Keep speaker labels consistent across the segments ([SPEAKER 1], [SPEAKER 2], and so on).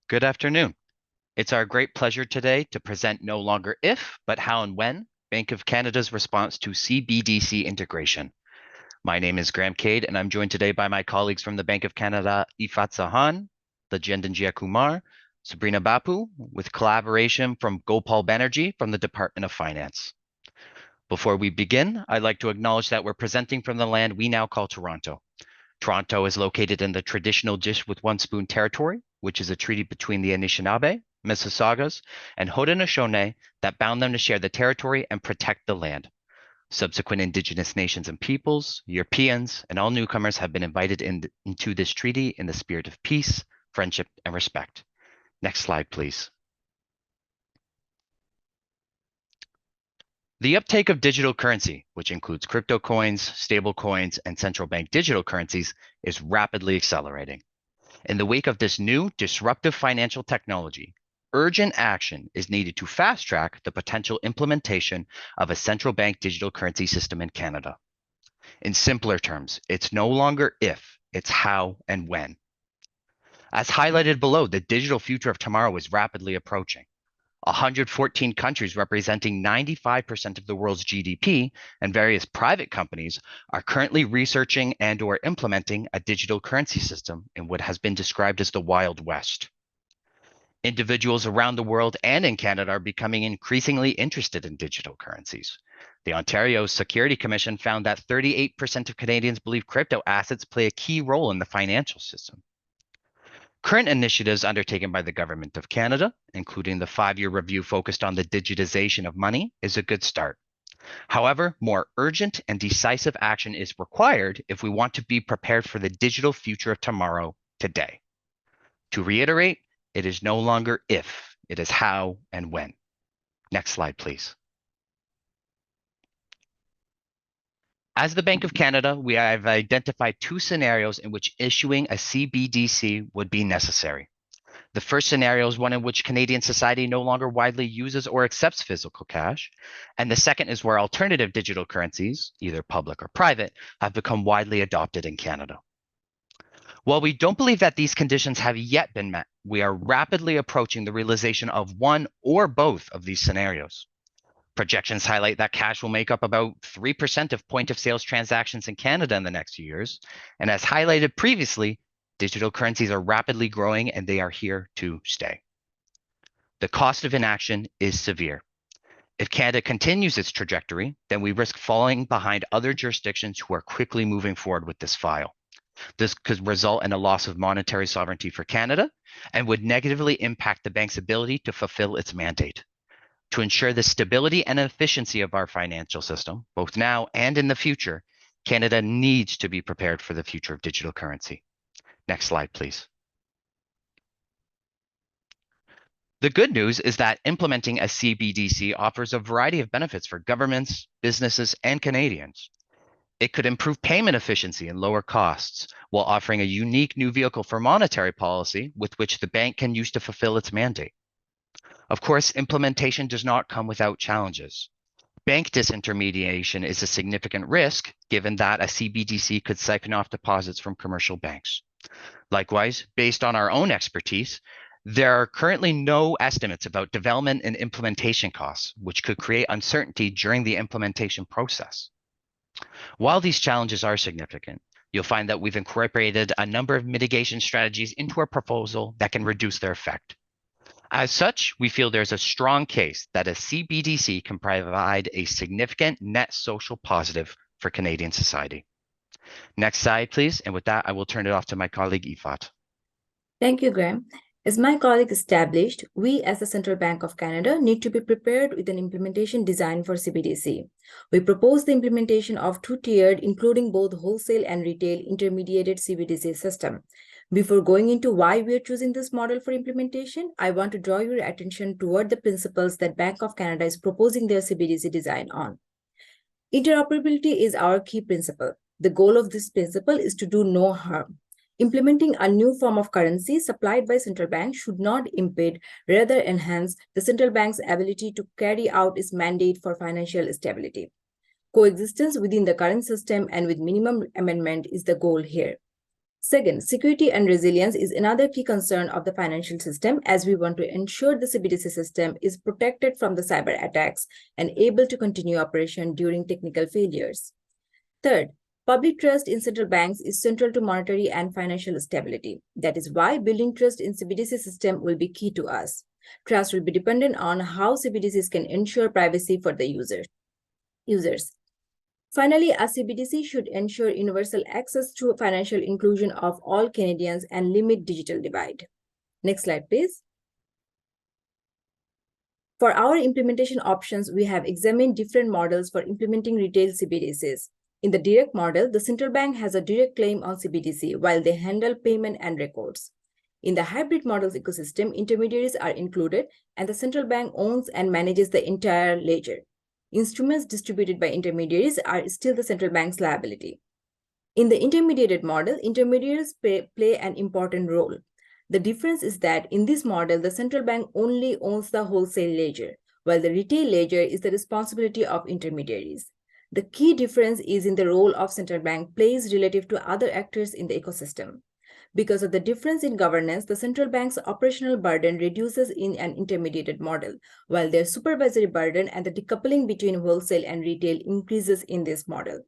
[SPEAKER 1] Good afternoon. It's our great pleasure today to present no longer if, but how and when Bank of Canada's response to CBDC integration. My name is Graham Cade, and I'm joined today by my colleagues from the Bank of Canada, Ifat Sahan, Legendanjia Kumar, Sabrina Bapu, with collaboration from Gopal Banerjee from the Department of Finance. Before we begin, I'd like to acknowledge that we're presenting from the land we now call Toronto. Toronto is located in the traditional Dish with One Spoon territory, which is a treaty between the Anishinaabe, Mississaugas, and Haudenosaunee that bound them to share the territory and protect the land. Subsequent Indigenous nations and peoples, Europeans, and all newcomers have been invited into this treaty in the spirit of peace, friendship, and respect. Next slide, please. The uptake of digital currency, which includes crypto coins, stable coins, and central bank digital currencies, is rapidly accelerating. In the wake of this new disruptive financial technology, urgent action is needed to fast-track the potential implementation of a central bank digital currency system in Canada. In simpler terms, it's no longer if, it's how and when. As highlighted below, the digital future of tomorrow is rapidly approaching. 114 countries representing 95% of the world's GDP and various private companies are currently researching and/or implementing a digital currency system in what has been described as the Wild West. Individuals around the world and in Canada are becoming increasingly interested in digital currencies. The Ontario Security Commission found that 38% of Canadians believe crypto assets play a key role in the financial system. Current initiatives undertaken by the Government of Canada, including the 5-year review focused on the digitization of money, is a good start. However, more urgent and decisive action is required if we want to be prepared for the digital future of tomorrow today. To reiterate, it is no longer if, it is how and when. Next slide, please. As the Bank of Canada, we have identified 2 scenarios in which issuing a CBDC would be necessary. The first scenario is one in which Canadian society no longer widely uses or accepts physical cash. And the second is where alternative digital currencies, either public or private, have become widely adopted in Canada. While we don't believe that these conditions have yet been met, we are rapidly approaching the realization of one or both of these scenarios. Projections highlight that cash will make up about 3% of point of sales transactions in Canada in the next few years. And as highlighted previously, digital currencies are rapidly growing and they are here to stay. The cost of inaction is severe. If Canada continues its trajectory, then we risk falling behind other jurisdictions who are quickly moving forward with this file. This could result in a loss of monetary sovereignty for Canada and would negatively impact the bank's ability to fulfill its mandate. To ensure the stability and efficiency of our financial system, both now and in the future, Canada needs to be prepared for the future of digital currency. Next slide, please. The good news is that implementing a CBDC offers a variety of benefits for governments, businesses, and Canadians. It could improve payment efficiency and lower costs, while offering a unique new vehicle for monetary policy with which the bank can use to fulfill its mandate. Of course, implementation does not come without challenges. Bank disintermediation is a significant risk, given that a CBDC could siphon off deposits from commercial banks. Likewise, based on our own expertise, there are currently no estimates about development and implementation costs, which could create uncertainty during the implementation process. While these challenges are significant, you'll find that we've incorporated a number of mitigation strategies into our proposal that can reduce their effect. As such, we feel there's a strong case that a CBDC can provide a significant net social positive for Canadian society. Next slide, please. And with that, I will turn it off to my colleague, Ifat.
[SPEAKER 2] Thank you, Graham. As my colleague established, we as the Central Bank of Canada need to be prepared with an implementation design for CBDC. We propose the implementation of 2-tiered, including both wholesale and retail intermediated CBDC system. Before going into why we are choosing this model for implementation, I want to draw your attention toward the principles that Bank of Canada is proposing their CBDC design on. Interoperability is our key principle. The goal of this principle is to do no harm. Implementing a new form of currency supplied by central bank should not impede, rather enhance the central bank's ability to carry out its mandate for financial stability. Coexistence within the current system and with minimum amendment is the goal here. Second, security and resilience is another key concern of the financial system, as we want to ensure the CBDC system is protected from the cyber attacks and able to continue operation during technical failures. Third, public trust in central banks is central to monetary and financial stability. That is why building trust in CBDC system will be key to us. Trust will be dependent on how CBDCs can ensure privacy for the users. Finally, a CBDC should ensure universal access to financial inclusion of all Canadians and limit digital divide. Next slide, please. For our implementation options, we have examined different models for implementing retail CBDCs. In the direct model, the central bank has a direct claim on CBDC while they handle payment and records. In the hybrid models ecosystem, intermediaries are included and the central bank owns and manages the entire ledger. Instruments distributed by intermediaries are still the central bank's liability. In the intermediated model, intermediaries play an important role. The difference is that in this model, the central bank only owns the wholesale ledger, while the retail ledger is the responsibility of intermediaries. The key difference is in the role of central bank plays relative to other actors in the ecosystem. Because of the difference in governance, the central bank's operational burden reduces in an intermediated model, while their supervisory burden and the decoupling between wholesale and retail increases in this model.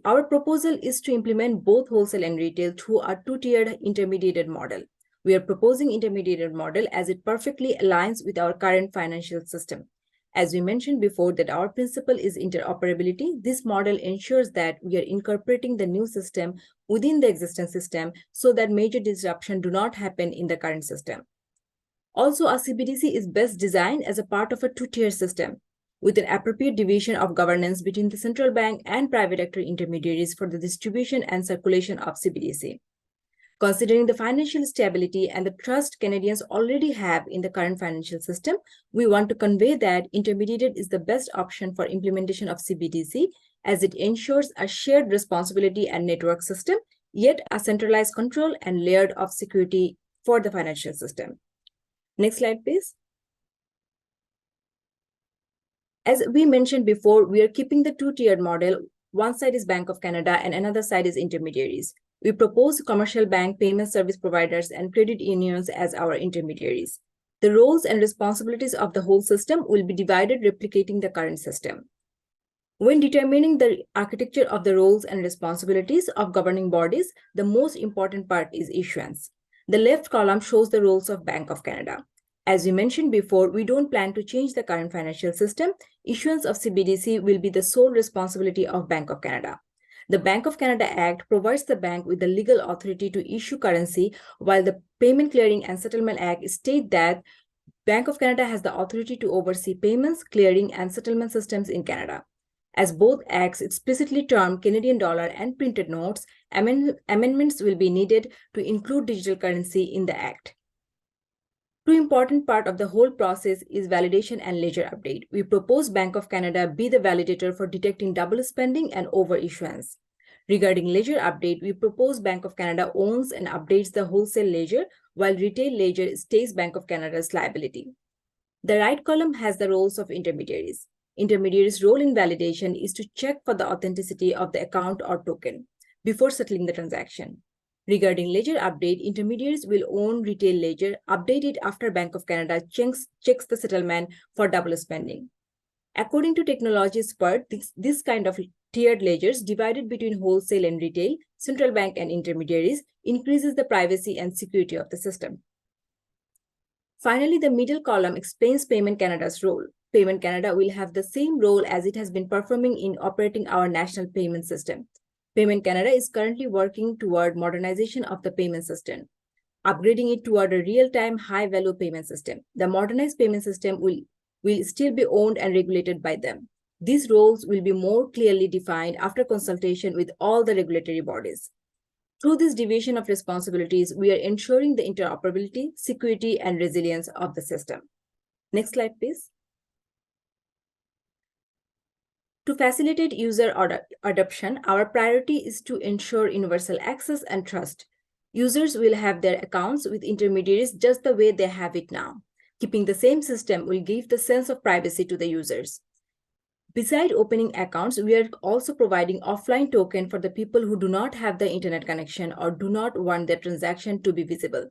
[SPEAKER 2] Our proposal is to implement both wholesale and retail through a two-tiered intermediated model. We are proposing intermediated model as it perfectly aligns with our current financial system. As we mentioned before that our principle is interoperability, this model ensures that we are incorporating the new system within the existing system so that major disruption do not happen in the current system. Also, a CBDC is best designed as a part of a two-tier system with an appropriate division of governance between the central bank and private actor intermediaries for the distribution and circulation of CBDC. Considering the financial stability and the trust Canadians already have in the current financial system, we want to convey that intermediated is the best option for implementation of CBDC as it ensures a shared responsibility and network system, yet a centralized control and layered of security for the financial system. Next slide, please. As we mentioned before, we are keeping the two-tiered model. One side is Bank of Canada and another side is intermediaries. We propose commercial bank, payment service providers, and credit unions as our intermediaries. The roles and responsibilities of the whole system will be divided, replicating the current system. When determining the architecture of the roles and responsibilities of governing bodies, the most important part is issuance. The left column shows the roles of Bank of Canada. As we mentioned before, we don't plan to change the current financial system. Issuance of CBDC will be the sole responsibility of Bank of Canada. The Bank of Canada Act provides the bank with the legal authority to issue currency, while the Payment Clearing and Settlement Act state that Bank of Canada has the authority to oversee payments, clearing, and settlement systems in Canada. As both acts explicitly term Canadian dollar and printed notes, amendments will be needed to include digital currency in the act. Two important part of the whole process is validation and ledger update. We propose Bank of Canada be the validator for detecting double spending and overissuance. Regarding ledger update, we propose Bank of Canada owns and updates the wholesale ledger, while retail ledger stays Bank of Canada's liability. The right column has the roles of intermediaries. Intermediaries' role in validation is to check for the authenticity of the account or token before settling the transaction. Regarding ledger update, intermediaries will own retail ledger, update it after Bank of Canada checks the settlement for double spending. According to technology expert, this kind of tiered ledgers divided between wholesale and retail, central bank and intermediaries increases the privacy and security of the system. Finally, the middle column explains Payment Canada's role. Payment Canada will have the same role as it has been performing in operating our national payment system. Payment Canada is currently working toward modernization of the payment system, upgrading it toward a real-time, high-value payment system. The modernized payment system will still be owned and regulated by them. These roles will be more clearly defined after consultation with all the regulatory bodies. Through this division of responsibilities, we are ensuring the interoperability, security, and resilience of the system. Next slide, please. To facilitate user adoption, our priority is to ensure universal access and trust. Users will have their accounts with intermediaries just the way they have it now. Keeping the same system will give the sense of privacy to the users. Besides opening accounts, we are also providing offline token for the people who do not have the internet connection or do not want their transaction to be visible.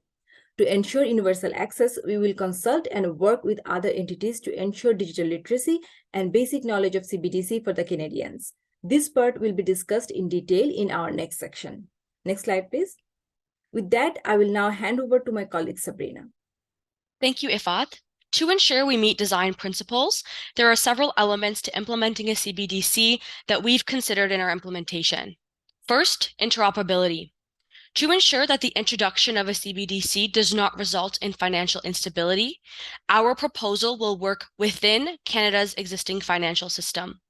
[SPEAKER 2] To ensure universal access, we will consult and work with other entities to ensure digital literacy and basic knowledge of CBDC for the Canadians. This part will be discussed in detail in our next section. Next slide, please. With that, I will now hand over to my colleague Sabrina.
[SPEAKER 3] Thank you, Ifat. To ensure we meet design principles, there are several elements to implementing a CBDC that we've considered in our implementation. First, interoperability. To ensure that the introduction of a CBDC does not result in financial instability, our proposal will work within Canada's existing financial system.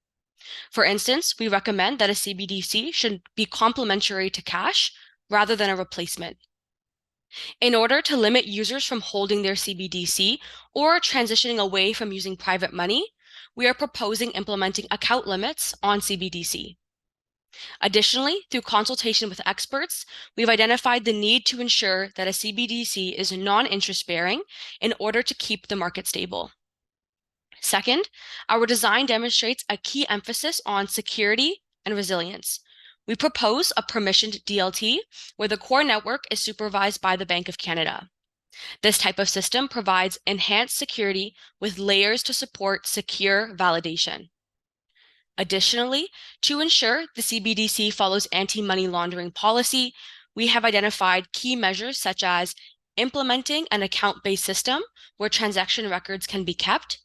[SPEAKER 3] For instance, we recommend that a CBDC should be complementary to cash rather than a replacement. In order to limit users from holding their CBDC or transitioning away from using private money, we are proposing implementing account limits on CBDC. Additionally, through consultation with experts, we've identified the need to ensure that a CBDC is non-interest bearing in order to keep the market stable. Second, our design demonstrates a key emphasis on security and resilience. We propose a permissioned DLT where the core network is supervised by the Bank of Canada. This type of system provides enhanced security with layers to support secure validation. Additionally, to ensure the CBDC follows anti-money laundering policy, we have identified key measures such as implementing an account-based system where transaction records can be kept,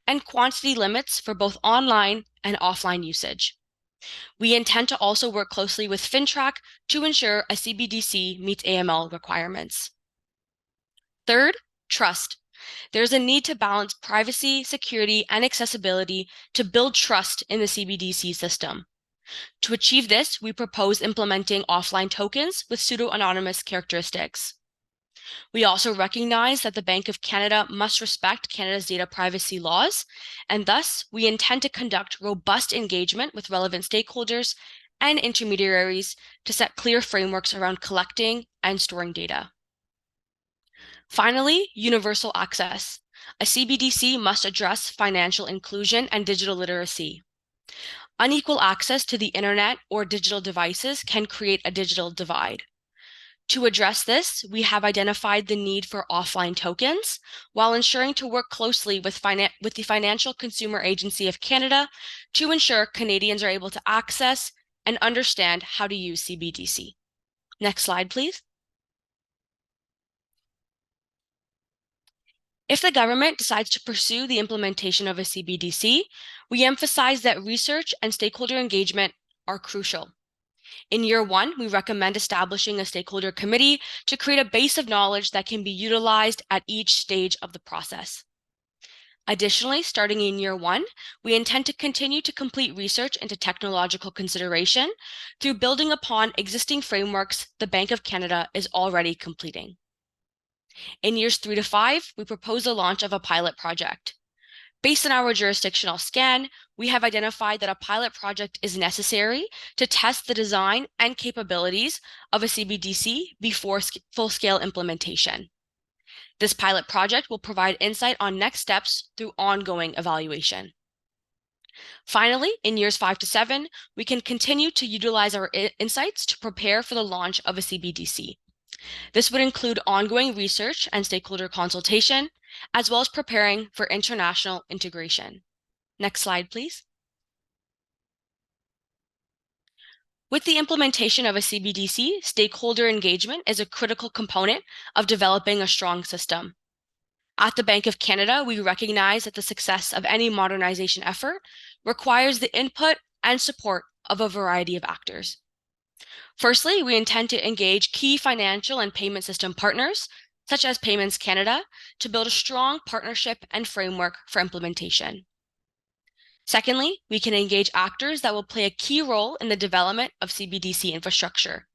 [SPEAKER 3] and quantity limits for both online and offline usage. We intend to also work closely with FinTrack to ensure a CBDC meets AML requirements. Third, trust. There's a need to balance privacy, security, and accessibility to build trust in the CBDC system. To achieve this, we propose implementing offline tokens with pseudo-anonymous characteristics. We also recognize that the Bank of Canada must respect Canada's data privacy laws, and thus we intend to conduct robust engagement with relevant stakeholders and intermediaries to set clear frameworks around collecting and storing data. Finally, universal access. A CBDC must address financial inclusion and digital literacy. Unequal access to the internet or digital devices can create a digital divide. To address this, we have identified the need for offline tokens while ensuring to work closely with the Financial Consumer Agency of Canada to ensure Canadians are able to access and understand how to use CBDC. Next slide, please. If the government decides to pursue the implementation of a CBDC, we emphasize that research and stakeholder engagement are crucial. In year one, we recommend establishing a stakeholder committee to create a base of knowledge that can be utilized at each stage of the process. Additionally, starting in year one, we intend to continue to complete research into technological consideration through building upon existing frameworks the Bank of Canada is already completing. In years 3 to 5, we propose the launch of a pilot project. Based on our jurisdictional scan, we have identified that a pilot project is necessary to test the design and capabilities of a CBDC before full-scale implementation. This pilot project will provide insight on next steps through ongoing evaluation. Finally, in years 5 to 7, we can continue to utilize our insights to prepare for the launch of a CBDC. This would include ongoing research and stakeholder consultation, as well as preparing for international integration. Next slide, please. With the implementation of a CBDC, stakeholder engagement is a critical component of developing a strong system. At the Bank of Canada, we recognize that the success of any modernization effort requires the input and support of a variety of actors. Firstly, we intend to engage key financial and payment system partners, such as Payments Canada, to build a strong partnership and framework for implementation. Secondly, we can engage actors that will play a key role in the development of CBDC infrastructure.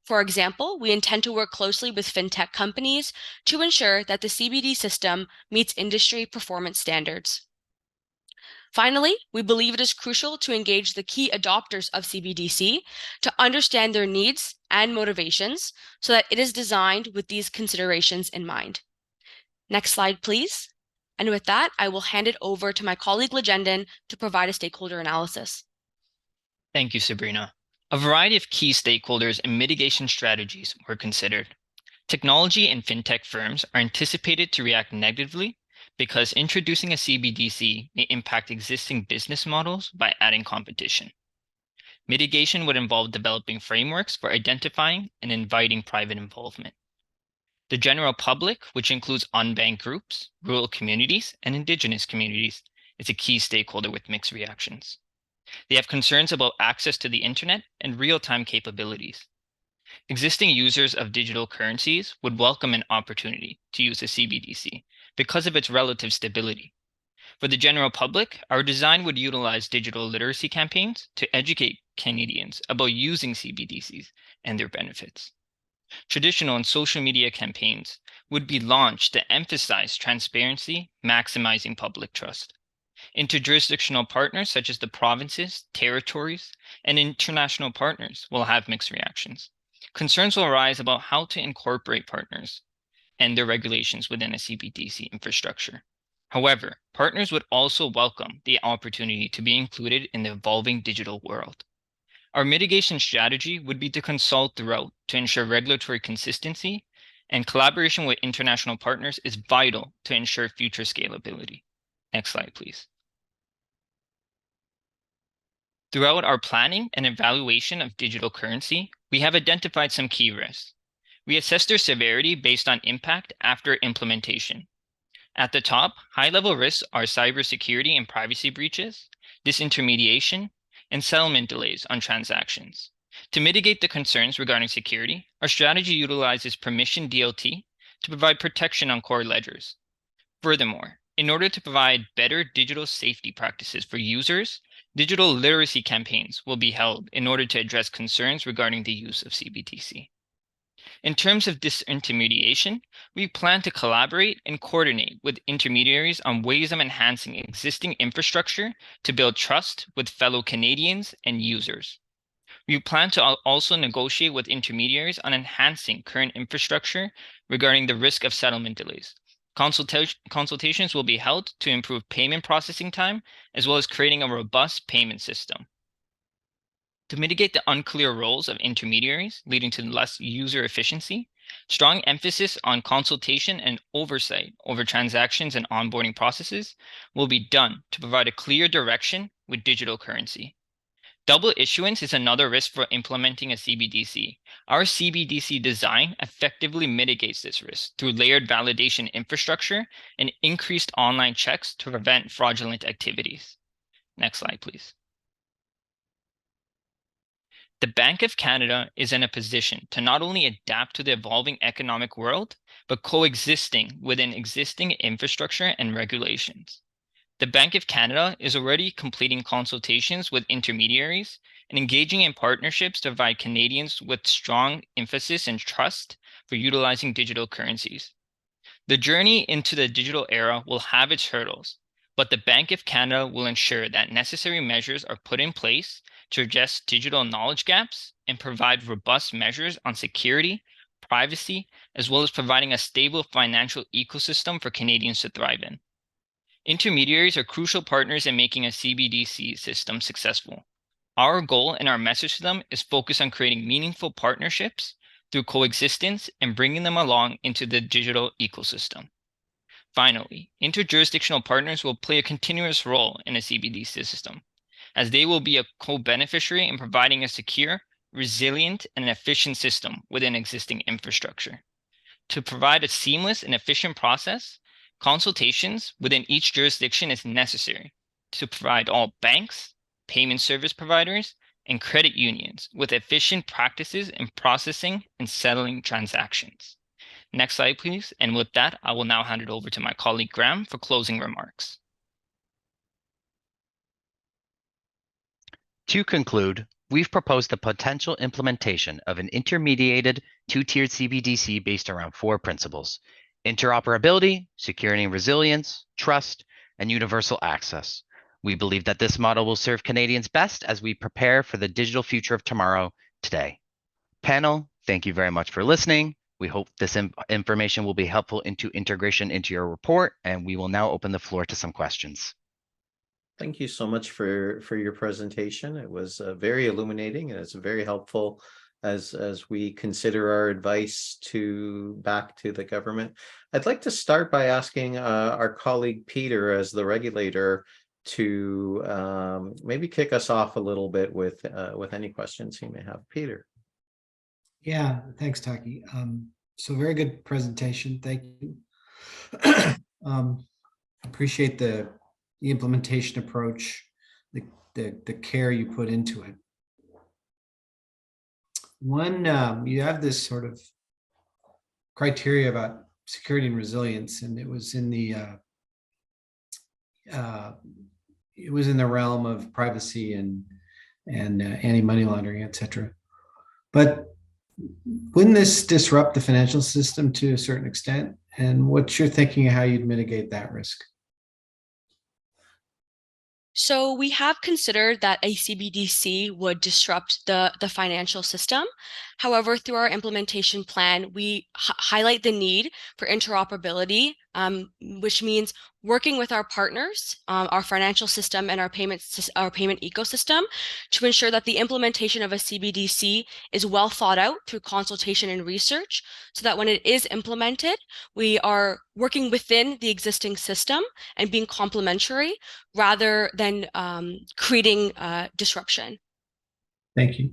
[SPEAKER 3] For example, we intend to work closely with fintech companies to ensure that the CBD system meets industry performance standards. Finally, we believe it is crucial to engage the key adopters of CBDC to understand their needs and motivations so that it is designed with these considerations in mind. Next slide, please. And with that, I will hand it over to my colleague Legenden to provide a stakeholder analysis.
[SPEAKER 4] Thank you, Sabrina. A variety of key stakeholders and mitigation strategies were considered. Technology and fintech firms are anticipated to react negatively because introducing a CBDC may impact existing business models by adding competition. Mitigation would involve developing frameworks for identifying and inviting private involvement. The general public, which includes unbanked groups, rural communities, and indigenous communities, is a key stakeholder with mixed reactions. They have concerns about access to the internet and real-time capabilities. Existing users of digital currencies would welcome an opportunity to use a CBDC because of its relative stability. For the general public, our design would utilize digital literacy campaigns to educate Canadians about using CBDCs and their benefits. Traditional and social media campaigns would be launched to emphasize transparency, maximizing public trust. Interjurisdictional partners such as the provinces, territories, and international partners will have mixed reactions. Concerns will arise about how to incorporate partners and their regulations within a CBDC infrastructure. However, partners would also welcome the opportunity to be included in the evolving digital world. Our mitigation strategy would be to consult throughout to ensure regulatory consistency, and collaboration with international partners is vital to ensure future scalability. Next slide, please. Throughout our planning and evaluation of digital currency, we have identified some key risks. We assess their severity based on impact after implementation. At the top, high-level risks are cybersecurity and privacy breaches, disintermediation, and settlement delays on transactions. To mitigate the concerns regarding security, our strategy utilizes permission DLT to provide protection on core ledgers. Furthermore, in order to provide better digital safety practices for users, digital literacy campaigns will be held in order to address concerns regarding the use of CBDC. In terms of disintermediation, we plan to collaborate and coordinate with intermediaries on ways of enhancing existing infrastructure to build trust with fellow Canadians and users. We plan to also negotiate with intermediaries on enhancing current infrastructure regarding the risk of settlement delays. Consultations will be held to improve payment processing time, as well as creating a robust payment system. To mitigate the unclear roles of intermediaries, leading to less user efficiency, strong emphasis on consultation and oversight over transactions and onboarding processes will be done to provide a clear direction with digital currency. Double issuance is another risk for implementing a CBDC. Our CBDC design effectively mitigates this risk through layered validation infrastructure and increased online checks to prevent fraudulent activities. Next slide, please. The Bank of Canada is in a position to not only adapt to the evolving economic world, but coexisting within existing infrastructure and regulations. The Bank of Canada is already completing consultations with intermediaries and engaging in partnerships to provide Canadians with strong emphasis and trust for utilizing digital currencies. The journey into the digital era will have its hurdles, but the Bank of Canada will ensure that necessary measures are put in place to address digital knowledge gaps and provide robust measures on security, privacy, as well as providing a stable financial ecosystem for Canadians to thrive in. Intermediaries are crucial partners in making a CBDC system successful. Our goal and our message to them is focused on creating meaningful partnerships through coexistence and bringing them along into the digital ecosystem. Finally, interjurisdictional partners will play a continuous role in a CBDC system, as they will be a co-beneficiary in providing a secure, resilient, and efficient system within existing infrastructure. To provide a seamless and efficient process, consultations within each jurisdiction is necessary to provide all banks, payment service providers, and credit unions with efficient practices in processing and settling transactions. Next slide, please. And with that, I will now hand it over to my colleague Graham for closing remarks.
[SPEAKER 1] To conclude, we've proposed the potential implementation of an intermediated two-tiered CBDC based around 4 principles: interoperability, security and resilience, trust, and universal access. We believe that this model will serve Canadians best as we prepare for the digital future of tomorrow today. Panel, thank you very much for listening. We hope this information will be helpful into integration into your report, and we will now open the floor to some questions.
[SPEAKER 5] Thank you so much for your presentation. It was very illuminating, and it's very helpful as we consider our advice back to the government. I'd like to start by asking our colleague Peter, as the regulator, to maybe kick us off a little bit with any questions he may have. Peter.
[SPEAKER 6] Yeah, thanks, Taki. So very good presentation. Thank you. Appreciate the implementation approach, the care you put into it. One, you have this sort of criteria about security and resilience, and it was in the realm of privacy and anti-money laundering, etc. But wouldn't this disrupt the financial system to a certain extent? And what's your thinking of how you'd mitigate that risk?
[SPEAKER 3] So we have considered that a CBDC would disrupt the financial system. However, through our implementation plan, we highlight the need for interoperability, which means working with our partners, our financial system and our payment ecosystem, to ensure that the implementation of a CBDC is well thought out through consultation and research, so that when it is implemented, we are working within the existing system and being complementary rather than creating disruption.
[SPEAKER 6] Thank you.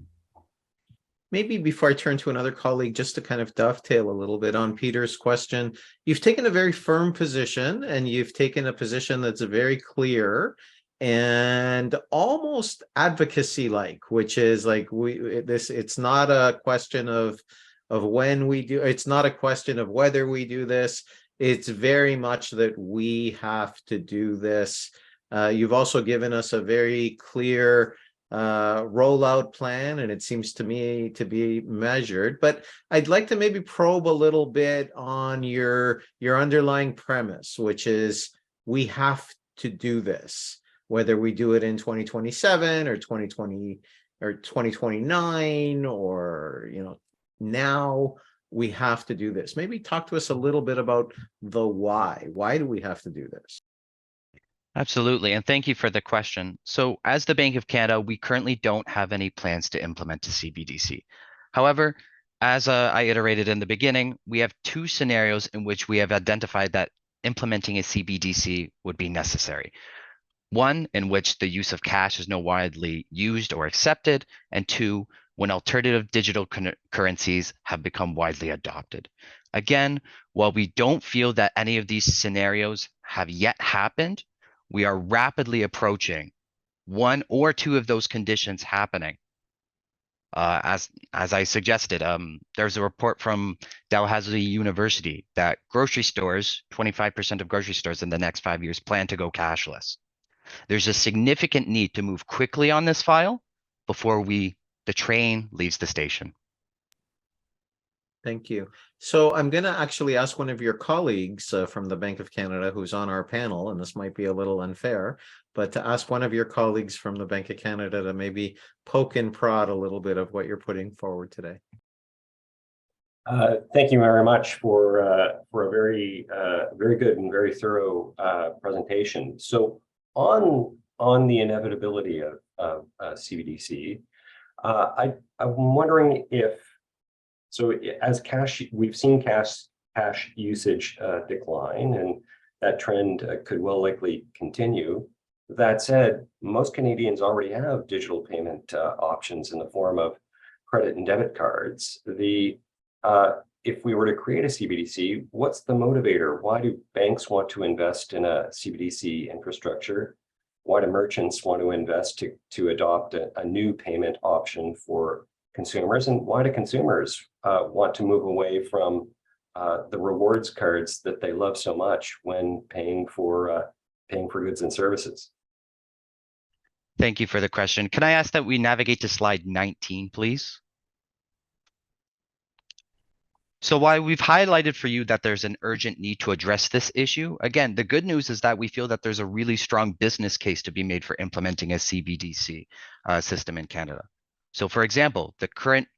[SPEAKER 5] Maybe before I turn to another colleague, just to kind of dovetail a little bit on Peter's question, you've taken a very firm position, and you've taken a position that's very clear and almost advocacy-like, which is like it's not a question of when we do, it's not a question of whether we do this. It's very much that we have to do this. You've also given us a very clear rollout plan, and it seems to me to be measured. But I'd like to maybe probe a little bit on your underlying premise, which is we have to do this, whether we do it in 2027 or 2020 or 2029, or now we have to do this. Maybe talk to us a little bit about the why. Why do we have to do this?
[SPEAKER 1] Absolutely, and thank you for the question. So as the Bank of Canada, we currently don't have any plans to implement a CBDC. However, as I iterated in the beginning, we have two scenarios in which we have identified that implementing a CBDC would be necessary. One, in which the use of cash is no widely used or accepted, and two, when alternative digital currencies have become widely adopted. Again, while we don't feel that any of these scenarios have yet happened, we are rapidly approaching one or two of those conditions happening. As I suggested, there's a report from Dalhousie University that grocery stores, 25% of grocery stores in the next 5 years plan to go cashless. There's a significant need to move quickly on this file before the train leaves the station.
[SPEAKER 5] Thank you. So I'm going to actually ask one of your colleagues from the Bank of Canada who's on our panel, and this might be a little unfair, but to ask one of your colleagues from the Bank of Canada to maybe poke and prod a little bit of what you're putting forward today.
[SPEAKER 7] Thank you very much for a very good and very thorough presentation. So on the inevitability of CBDC, I'm wondering if, so as we've seen cash usage decline, and that trend could well likely continue. That said, most Canadians already have digital payment options in the form of credit and debit cards. If we were to create a CBDC, what's the motivator? Why do banks want to invest in a CBDC infrastructure? Why do merchants want to invest to adopt a new payment option for consumers? And why do consumers want to move away from the rewards cards that they love so much when paying for goods and services?
[SPEAKER 1] Thank you for the question. Can I ask that we navigate to slide 19, please? So while we've highlighted for you that there's an urgent need to address this issue, again, the good news is that we feel that there's a really strong business case to be made for implementing a CBDC system in Canada. So for example, the current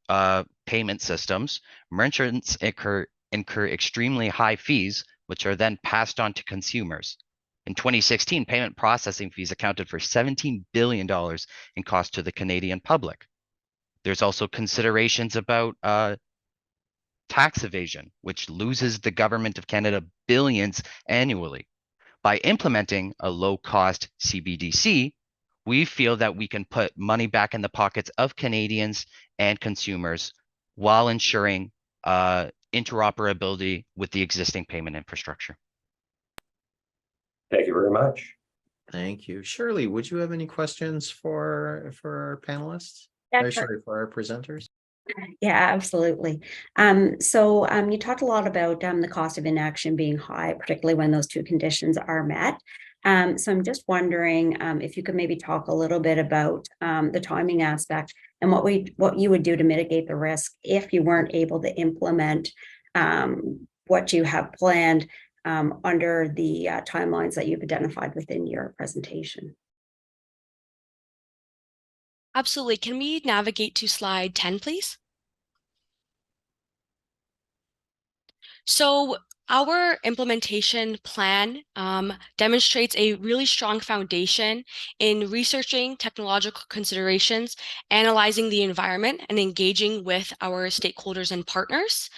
[SPEAKER 1] payment systems, merchants incur extremely high fees, which are then passed on to consumers. In 2016, payment processing fees accounted for $17 billion in cost to the Canadian public. There's also considerations about tax evasion, which loses the government of Canada billions annually. By implementing a low-cost CBDC, we feel that we can put money back in the pockets of Canadians and consumers while ensuring interoperability with the existing payment infrastructure.
[SPEAKER 7] Thank you very much.
[SPEAKER 5] Thank you. Shirley, would you have any questions for our panelists?
[SPEAKER 8] Yeah,
[SPEAKER 5] Or
[SPEAKER 8] sure.
[SPEAKER 5] sorry, for our presenters?
[SPEAKER 8] Yeah, absolutely. You talked a lot about the cost of inaction being high, particularly when those two conditions are met. So I'm just wondering if you could maybe talk a little bit about the timing aspect and what you would do to mitigate the risk if you weren't able to implement what you have planned under the timelines that you've identified within your presentation.
[SPEAKER 3] Absolutely. Can we navigate to slide 10, please? So our implementation plan demonstrates a really strong foundation in researching technological considerations, analyzing the environment, and engaging with our stakeholders and partners.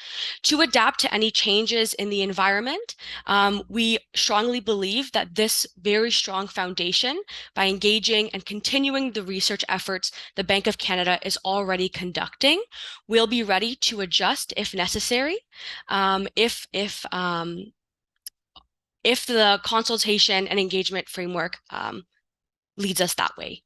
[SPEAKER 3] To adapt to any changes in the environment, we strongly believe that this very strong foundation, by engaging and continuing the research efforts the Bank of Canada is already conducting, will be ready to adjust if necessary. If the consultation and engagement framework leads us that way.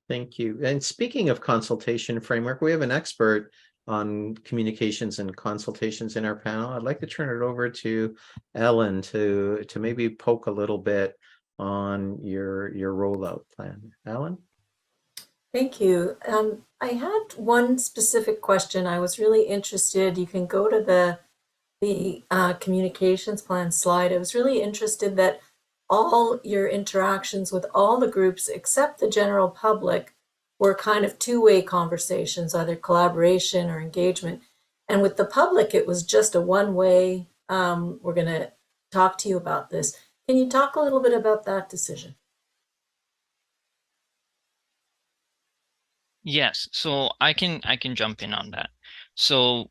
[SPEAKER 5] Thank you. And speaking of consultation framework, we have an expert on communications and consultations in our panel. I'd like to turn it over to Ellen to maybe poke a little bit on your rollout plan. Ellen?
[SPEAKER 9] Thank you. I had one specific question. I was really interested. You can go to the communications plan slide. I was really interested that all your interactions with all the groups except the general public were kind of two-way conversations, either collaboration or engagement. And with the public, it was just a one-way, we're going to talk to you about this. Can you talk a little bit about that decision?
[SPEAKER 4] Yes, so I can jump in on that. So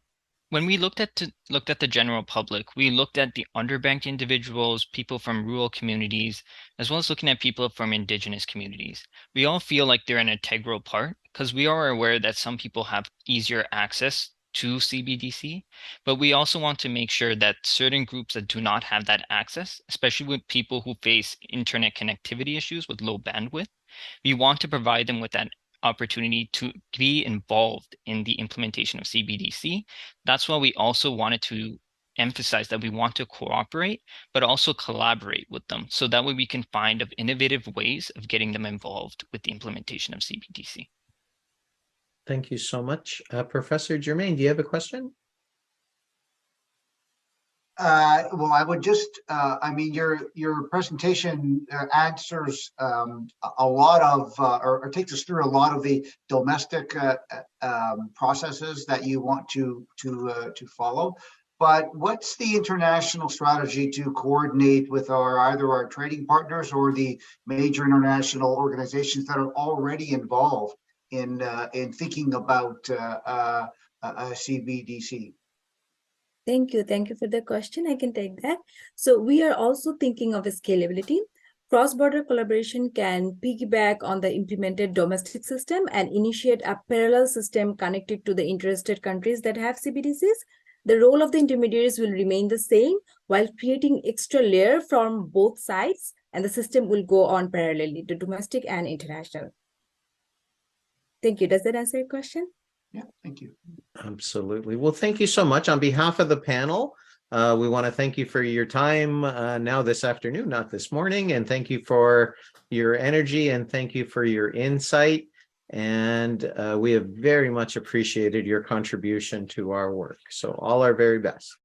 [SPEAKER 4] when we looked at the general public, we looked at the underbanked individuals, people from rural communities, as well as looking at people from Indigenous communities. We all feel like they're an integral part because we are aware that some people have easier access to CBDC, but we also want to make sure that certain groups that do not have that access, especially with people who face internet connectivity issues with low bandwidth, we want to provide them with that opportunity to be involved in the implementation of CBDC. That's why we also wanted to emphasize that we want to cooperate, but also collaborate with them. So that way we can find innovative ways of getting them involved with the implementation of CBDC.
[SPEAKER 5] Thank you so much. Professor Germain, do you have a question?
[SPEAKER 10] Well, I would just, I mean, your presentation answers a lot of, or takes us through a lot of the domestic processes that you want to follow. But what's the international strategy to coordinate with either our trading partners or the major international organizations that are already involved in thinking about a CBDC?
[SPEAKER 2] Thank you. Thank you for the question. I can take that. So we are also thinking of a scalability. Cross-border collaboration can piggyback on the implemented domestic system and initiate a parallel system connected to the interested countries that have CBDCs. The role of the intermediaries will remain the same while creating extra layer from both sides, and the system will go on parallelly to domestic and international. Thank you. Does that answer your question?
[SPEAKER 10] Yeah, thank you.
[SPEAKER 5] Absolutely. Well, thank you so much. On behalf of the panel, we want to thank you for your time now this afternoon, not this morning, and thank you for your energy and thank you for your insight. And we have very much appreciated your contribution to our work. So all our very best.